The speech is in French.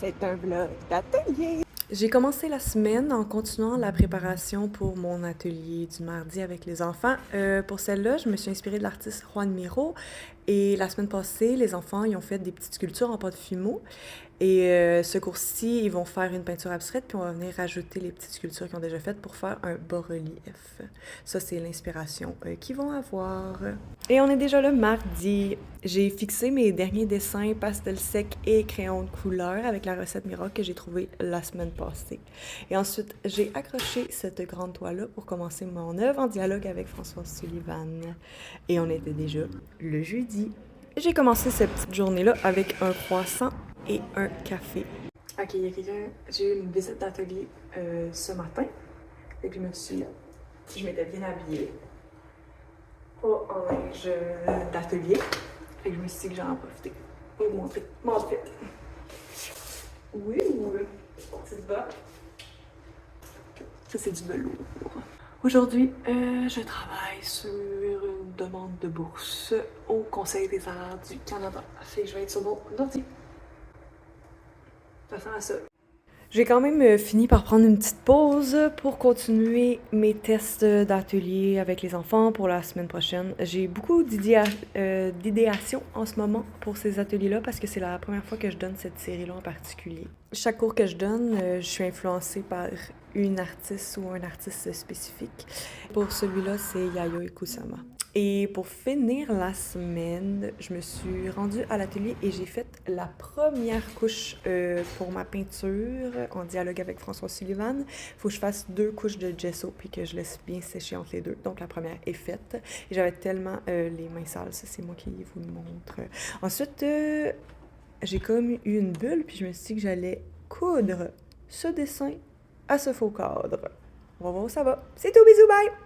C'est un vlog d'atelier. J'ai commencé la semaine en continuant la préparation pour mon atelier du mardi avec les enfants. Pour celle-là, je me suis inspirée de l'artiste Juan Miro. Et la semaine passée, les enfants, ils ont fait des petites sculptures en pâte fimo. Et ce cours-ci, ils vont faire une peinture abstraite, puis on va venir rajouter les petites sculptures qu'ils ont déjà faites pour faire un bas-relief. Ça, c'est l'inspiration qu'ils vont avoir. Et on est déjà le mardi. J'ai fixé mes derniers dessins pastel sec et crayon de couleur avec la recette miracle que j'ai trouvée la semaine passée. Et ensuite, j'ai accroché cette grande toile-là pour commencer mon œuvre en dialogue avec Françoise Sullivan. Et on était déjà le jeudi. J'ai commencé cette petite journée-là avec un croissant et un café. Ok, il y a quelqu'un. J'ai eu une visite d'atelier ce matin. Et puis je m'étais bien habillée. Pas en linge d'atelier. Fait que je me suis dit que j'en profiter pour vous montrer mon outfit. Oui, c'est bas. Ça, c'est du velours. Aujourd'hui, je travaille sur une demande de bourse au Conseil des arts du Canada. Fait que je vais être sur mon ordi. Ça sent à ça. J'ai quand même fini par prendre une petite pause pour continuer mes tests d'atelier avec les enfants pour la semaine prochaine. J'ai beaucoup d'idéation en ce moment pour ces ateliers-là parce que c'est la première fois que je donne cette série-là en particulier. Chaque cours que je donne, je suis influencée par une artiste ou un artiste spécifique. Pour celui-là, c'est Yayoi Kusama. Et pour finir la semaine, je me suis rendue à l'atelier et j'ai fait la première couche pour ma peinture en dialogue avec François Sullivan. Il faut que je fasse 2 couches de gesso puis que je laisse bien sécher entre les deux. Donc la première est faite. Et j'avais tellement les mains sales, ça c'est moi qui vous le montre. Ensuite, j'ai comme eu une bulle puis je me suis dit que j'allais coudre ce dessin à ce faux cadre. On va voir où ça va. C'est tout, bisous, bye!